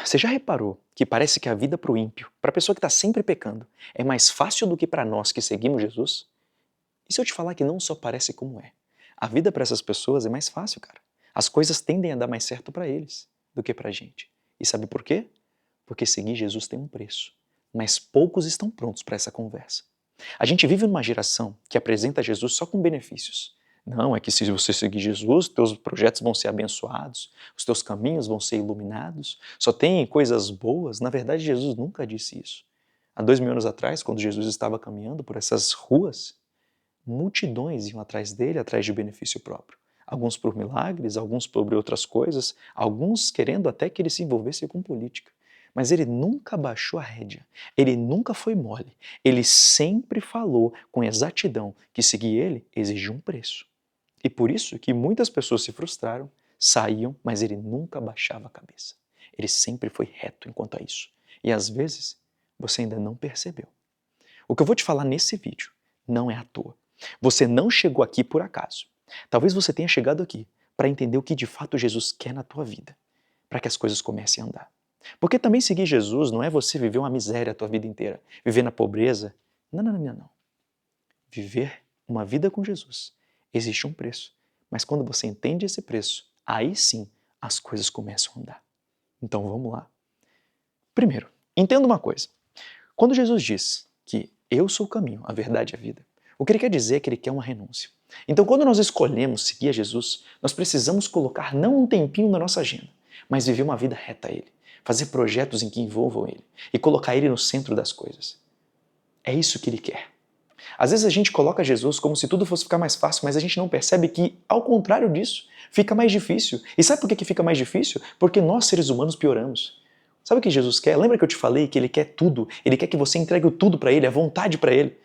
Você já reparou que parece que a vida para o ímpio, para a pessoa que está sempre pecando, é mais fácil do que para nós que seguimos Jesus? E se eu te falar que não só parece como é? A vida para essas pessoas é mais fácil, cara. As coisas tendem a dar mais certo para eles do que para a gente. E sabe por quê? Porque seguir Jesus tem um preço. Mas poucos estão prontos para essa conversa. A gente vive numa geração que apresenta Jesus só com benefícios. Não, é que se você seguir Jesus, teus projetos vão ser abençoados, os teus caminhos vão ser iluminados, só tem coisas boas. Na verdade, Jesus nunca disse isso. Há 2000 anos atrás, quando Jesus estava caminhando por essas ruas, multidões iam atrás dele, atrás de benefício próprio. Alguns por milagres, alguns por outras coisas, alguns querendo até que ele se envolvesse com política. Mas ele nunca baixou a rédea, ele nunca foi mole, ele sempre falou com exatidão que seguir ele exigia um preço. E por isso que muitas pessoas se frustraram, saíam, mas ele nunca baixava a cabeça. Ele sempre foi reto enquanto a isso. E às vezes você ainda não percebeu. O que eu vou te falar nesse vídeo não é à toa. Você não chegou aqui por acaso. Talvez você tenha chegado aqui para entender o que de fato Jesus quer na tua vida, para que as coisas comecem a andar. Porque também seguir Jesus não é você viver uma miséria a tua vida inteira, viver na pobreza. Não, não, não, não. Viver uma vida com Jesus existe um preço, mas quando você entende esse preço, aí sim as coisas começam a andar. Então vamos lá. Primeiro, entenda uma coisa. Quando Jesus diz que eu sou o caminho, a verdade e a vida, o que ele quer dizer é que ele quer uma renúncia. Então, quando nós escolhemos seguir a Jesus, nós precisamos colocar não um tempinho na nossa agenda, mas viver uma vida reta a Ele, fazer projetos em que envolvam Ele e colocar Ele no centro das coisas. É isso que Ele quer. Às vezes a gente coloca Jesus como se tudo fosse ficar mais fácil, mas a gente não percebe que, ao contrário disso, fica mais difícil. E sabe por que fica mais difícil? Porque nós, seres humanos, pioramos. Sabe o que Jesus quer? Lembra que eu te falei que Ele quer tudo? Ele quer que você entregue o tudo para Ele, a vontade para Ele.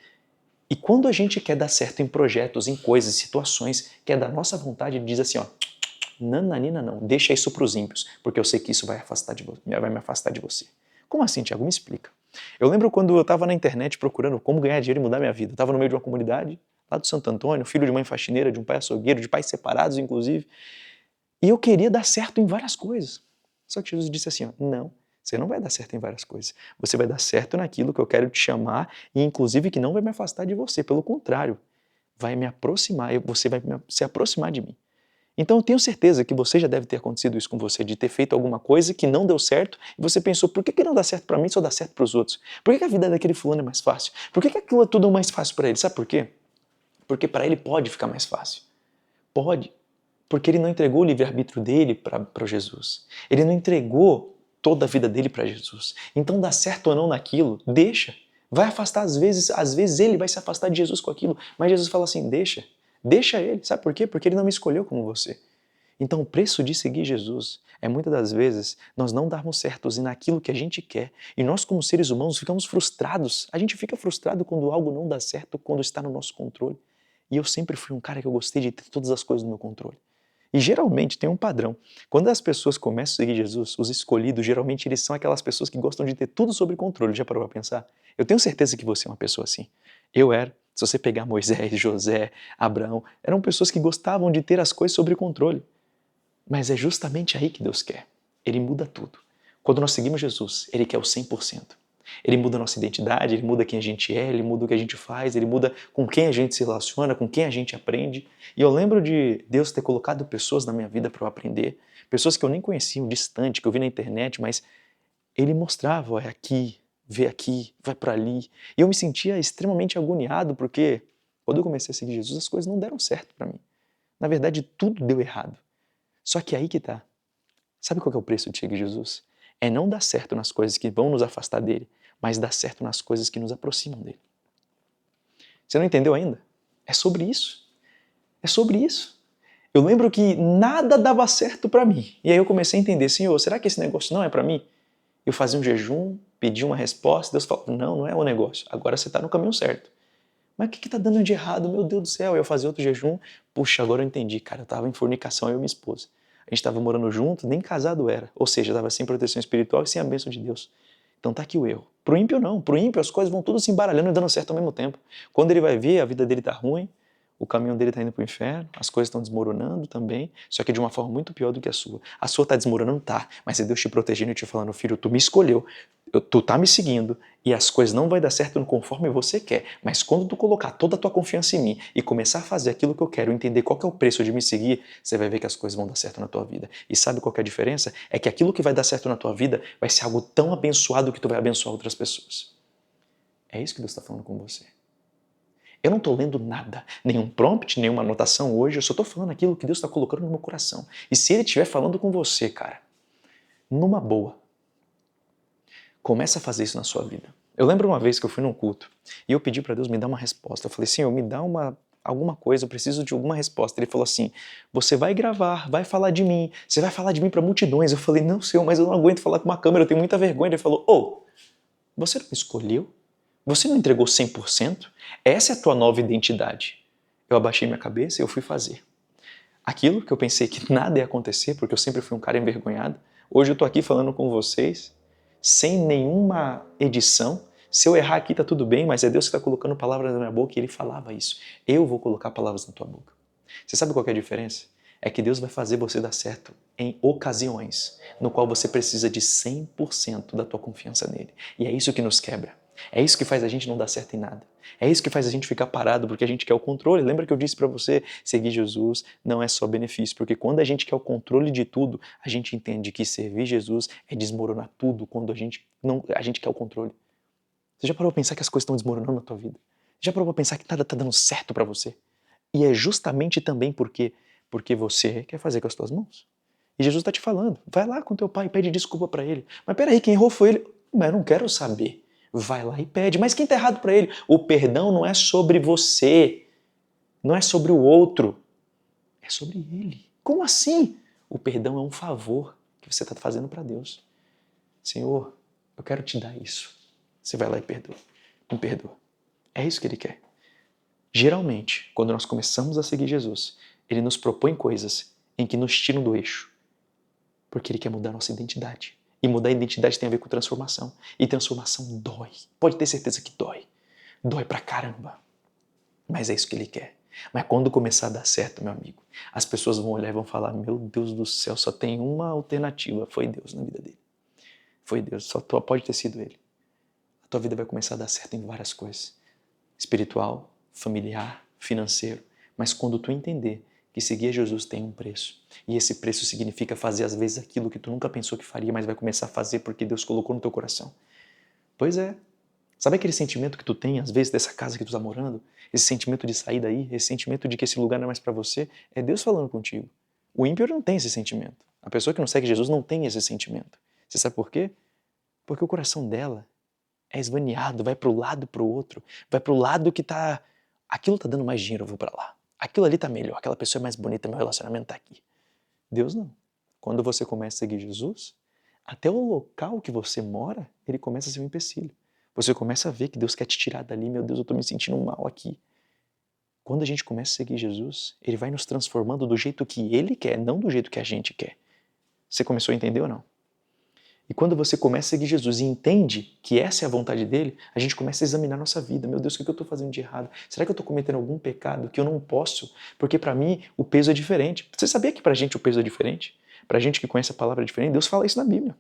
E quando a gente quer dar certo em projetos, em coisas, situações, que é da nossa vontade, Ele diz assim, ó, nananina não, deixa isso para os ímpios, porque eu sei que isso vai me afastar de você. Como assim, Tiago? Me explica. Eu lembro quando eu estava na internet procurando como ganhar dinheiro e mudar minha vida. Eu estava no meio de uma comunidade, lá do Santo Antônio, filho de mãe faxineira, de um pai açougueiro, de pais separados, inclusive, e eu queria dar certo em várias coisas. Só que Jesus disse assim, ó, não, você não vai dar certo em várias coisas. Você vai dar certo naquilo que eu quero te chamar e inclusive que não vai me afastar de você. Pelo contrário, vai me aproximar, você vai se aproximar de mim. Então eu tenho certeza que você já deve ter acontecido isso com você, de ter feito alguma coisa que não deu certo e você pensou, por que não dá certo para mim só dá certo para os outros? Por que a vida daquele fulano é mais fácil? Por que aquilo é tudo mais fácil para ele? Sabe por quê? Porque para ele pode ficar mais fácil. Pode. Porque ele não entregou o livre-arbítrio dele para Jesus. Ele não entregou toda a vida dele para Jesus. Então dá certo ou não naquilo, deixa. Vai afastar às vezes ele vai se afastar de Jesus com aquilo, mas Jesus fala assim, deixa ele. Sabe por quê? Porque ele não me escolheu como você. Então o preço de seguir Jesus é muitas das vezes nós não darmos certos naquilo que a gente quer e nós como seres humanos ficamos frustrados. A gente fica frustrado quando algo não dá certo, quando está no nosso controle. E eu sempre fui um cara que eu gostei de ter todas as coisas no meu controle. E geralmente tem um padrão. Quando as pessoas começam a seguir Jesus, os escolhidos, geralmente eles são aquelas pessoas que gostam de ter tudo sob controle. Já parou para pensar? Eu tenho certeza que você é uma pessoa assim. Eu era. Se você pegar Moisés, José, Abraão, eram pessoas que gostavam de ter as coisas sob controle. Mas é justamente aí que Deus quer. Ele muda tudo. Quando nós seguimos Jesus, Ele quer o 100%. Ele muda a nossa identidade, Ele muda quem a gente é, Ele muda o que a gente faz, Ele muda com quem a gente se relaciona, com quem a gente aprende. E eu lembro de Deus ter colocado pessoas na minha vida para eu aprender, pessoas que eu nem conhecia, distante, que eu vi na internet, mas Ele mostrava, ó, é aqui, vê aqui, vai para ali. E eu me sentia extremamente agoniado, porque quando eu comecei a seguir Jesus, as coisas não deram certo para mim. Na verdade, tudo deu errado. Só que aí que tá. Sabe qual que é o preço de seguir Jesus? É não dar certo nas coisas que vão nos afastar dele, mas dar certo nas coisas que nos aproximam dele. Você não entendeu ainda? É sobre isso. É sobre isso. Eu lembro que nada dava certo para mim. E aí eu comecei a entender, Senhor, será que esse negócio não é para mim? Eu fazia um jejum, pedi uma resposta, Deus falou, não é o negócio, agora você está no caminho certo. Mas o que está dando de errado? Meu Deus do céu, eu fazia outro jejum, puxa, agora eu entendi, cara, eu estava em fornicação, eu e minha esposa. A gente estava morando junto, nem casado era. Ou seja, estava sem proteção espiritual e sem a bênção de Deus. Então tá aqui o erro. Pro ímpio não. Pro ímpio as coisas vão tudo se embaralhando e dando certo ao mesmo tempo. Quando ele vai ver, a vida dele tá ruim, O caminho dele está indo para o inferno, as coisas estão desmoronando também, só que de uma forma muito pior do que a sua. A sua está desmoronando, tá, mas é Deus te protegendo e te falando, filho, tu me escolheu, tu tá me seguindo e as coisas não vão dar certo conforme você quer, mas quando tu colocar toda a tua confiança em mim e começar a fazer aquilo que eu quero, entender qual que é o preço de me seguir, você vai ver que as coisas vão dar certo na tua vida. E sabe qual que é a diferença? É que aquilo que vai dar certo na tua vida vai ser algo tão abençoado que tu vai abençoar outras pessoas. É isso que Deus está falando com você. Eu não estou lendo nada, nenhum prompt, nenhuma anotação hoje, eu só estou falando aquilo que Deus está colocando no meu coração. E se Ele estiver falando com você, cara, numa boa, começa a fazer isso na sua vida. Eu lembro uma vez que eu fui num culto e eu pedi para Deus me dar uma resposta. Eu falei, Senhor, me dá alguma coisa, eu preciso de alguma resposta. Ele falou assim, você vai gravar, vai falar de mim, você vai falar de mim para multidões. Eu falei, não, Senhor, mas eu não aguento falar com uma câmera, eu tenho muita vergonha. Ele falou, você não me escolheu? Você não entregou 100%? Essa é a tua nova identidade. Eu abaixei minha cabeça e eu fui fazer. Aquilo que eu pensei que nada ia acontecer, porque eu sempre fui um cara envergonhado, hoje eu estou aqui falando com vocês, sem nenhuma edição. Se eu errar aqui tá tudo bem, mas é Deus que está colocando palavras na minha boca e Ele falava isso. Eu vou colocar palavras na tua boca. Você sabe qual que é a diferença? É que Deus vai fazer você dar certo em ocasiões no qual você precisa de 100% da tua confiança nele. E é isso que nos quebra. É isso que faz a gente não dar certo em nada. É isso que faz a gente ficar parado porque a gente quer o controle. Lembra que eu disse para você, seguir Jesus não é só benefício, porque quando a gente quer o controle de tudo, a gente entende que servir Jesus é desmoronar tudo quando a gente quer o controle. Você já parou para pensar que as coisas estão desmoronando na tua vida? Já parou para pensar que nada está dando certo para você? E é justamente também porque você quer fazer com as tuas mãos. E Jesus está te falando, vai lá com teu pai e pede desculpa para ele. Mas peraí, quem errou foi ele. Mas eu não quero saber. Vai lá e pede. Mas quem está errado para ele? O perdão não é sobre você, não é sobre o outro, é sobre ele. Como assim? O perdão é um favor que você está fazendo para Deus. Senhor, eu quero te dar isso. Você vai lá e perdoa. Me perdoa. É isso que ele quer. Geralmente, quando nós começamos a seguir Jesus, ele nos propõe coisas em que nos tiram do eixo, porque ele quer mudar a nossa identidade. E mudar a identidade tem a ver com transformação. E transformação dói. Pode ter certeza que dói. Dói pra caramba. Mas é isso que ele quer. Mas quando começar a dar certo, meu amigo, as pessoas vão olhar e vão falar, meu Deus do céu, só tem uma alternativa. Foi Deus na vida dele. Foi Deus, só pode ter sido ele. A tua vida vai começar a dar certo em várias coisas. Espiritual, familiar, financeiro. Mas quando tu entender que seguir a Jesus tem um preço, e esse preço significa fazer às vezes aquilo que tu nunca pensou que faria, mas vai começar a fazer porque Deus colocou no teu coração. Pois é. Sabe aquele sentimento que tu tem às vezes dessa casa que tu tá morando? Esse sentimento de sair daí, esse sentimento de que esse lugar não é mais para você? É Deus falando contigo. O ímpio não tem esse sentimento. A pessoa que não segue Jesus não tem esse sentimento. Você sabe por quê? Porque o coração dela é esvaneado, vai pro lado pro outro, vai pro lado que tá... Aquilo tá dando mais dinheiro, eu vou pra lá. Aquilo ali tá melhor, aquela pessoa é mais bonita, meu relacionamento tá aqui. Deus não. Quando você começa a seguir Jesus, até o local que você mora, ele começa a ser um empecilho. Você começa a ver que Deus quer te tirar dali, meu Deus, eu tô me sentindo mal aqui. Quando a gente começa a seguir Jesus, ele vai nos transformando do jeito que ele quer, não do jeito que a gente quer. Você começou a entender ou não? E quando você começa a seguir Jesus e entende que essa é a vontade dele, a gente começa a examinar nossa vida. Meu Deus, o que eu estou fazendo de errado? Será que eu estou cometendo algum pecado que eu não posso? Porque para mim o peso é diferente. Você sabia que para a gente o peso é diferente? Para a gente que conhece a palavra diferente, Deus fala isso na Bíblia.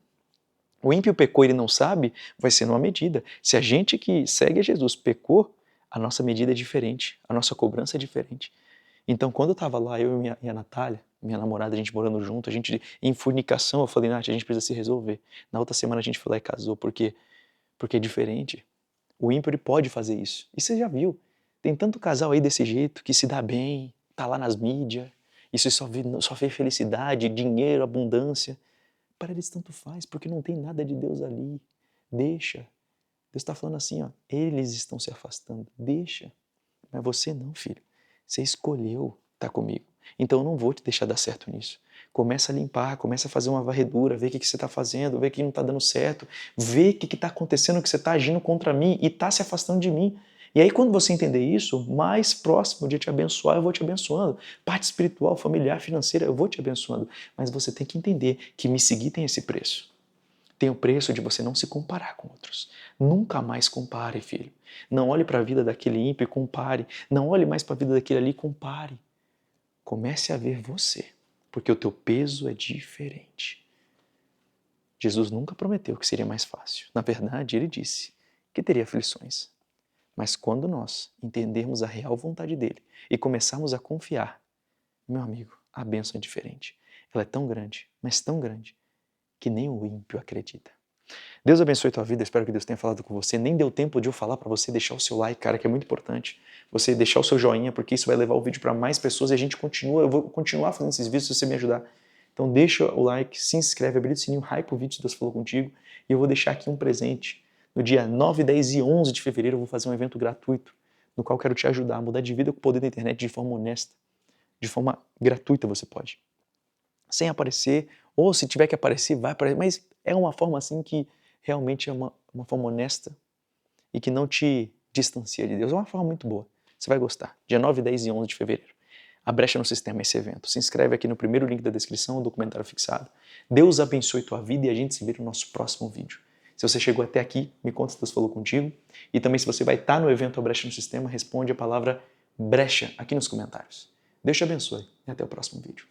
O ímpio pecou e ele não sabe, vai ser numa medida. Se a gente que segue a Jesus pecou, a nossa medida é diferente, a nossa cobrança é diferente. Então, quando eu estava lá, eu e a Natália, minha namorada, a gente morando junto, a gente em fornicação, eu falei, Nath, a gente precisa se resolver. Na outra semana a gente foi lá e casou, porque é diferente. O ímpio ele pode fazer isso. E você já viu, tem tanto casal aí desse jeito, que se dá bem, tá lá nas mídias, isso só vê felicidade, dinheiro, abundância. Para eles tanto faz, porque não tem nada de Deus ali. Deixa. Deus está falando assim, ó, eles estão se afastando, deixa. Mas você não, filho. Você escolheu estar comigo. Então eu não vou te deixar dar certo nisso. Começa a limpar, começa a fazer uma varredura, vê o que você está fazendo, vê o que não está dando certo, vê o que está acontecendo, que você está agindo contra mim e está se afastando de mim. E aí quando você entender isso, mais próximo de te abençoar, eu vou te abençoando. Parte espiritual, familiar, financeira, eu vou te abençoando. Mas você tem que entender que me seguir tem esse preço. tem o preço de você não se comparar com outros. Nunca mais compare, filho. Não olhe para a vida daquele ímpio e compare. Não olhe mais para a vida daquele ali e compare. Comece a ver você, porque o teu peso é diferente. Jesus nunca prometeu que seria mais fácil. Na verdade, ele disse que teria aflições. Mas quando nós entendermos a real vontade dele e começarmos a confiar, meu amigo, a bênção é diferente. Ela é tão grande, mas tão grande, que nem o ímpio acredita. Deus abençoe a tua vida, espero que Deus tenha falado com você. Nem deu tempo de eu falar para você deixar o seu like, cara, que é muito importante. Você deixar o seu joinha, porque isso vai levar o vídeo para mais pessoas e a gente continua, eu vou continuar fazendo esses vídeos se você me ajudar. Então deixa o like, se inscreve, habilita o sininho, hype o vídeo se Deus falou contigo. E eu vou deixar aqui um presente. No dia 9, 10 e 11 de fevereiro eu vou fazer um evento gratuito, no qual quero te ajudar a mudar de vida com o poder da internet de forma honesta. De forma gratuita você pode. Sem aparecer, ou se tiver que aparecer, vai aparecer, mas é uma forma assim que realmente é uma forma honesta e que não te distancia de Deus. É uma forma muito boa. Você vai gostar. Dia 9, 10 e 11 de fevereiro. A Brecha no Sistema, esse evento. Se inscreve aqui no primeiro link da descrição, o documentário fixado. Deus abençoe tua vida e a gente se vê no nosso próximo vídeo. Se você chegou até aqui, me conta se Deus falou contigo. E também se você vai estar no evento A Brecha no Sistema, responde a palavra brecha aqui nos comentários. Deus te abençoe e até o próximo vídeo.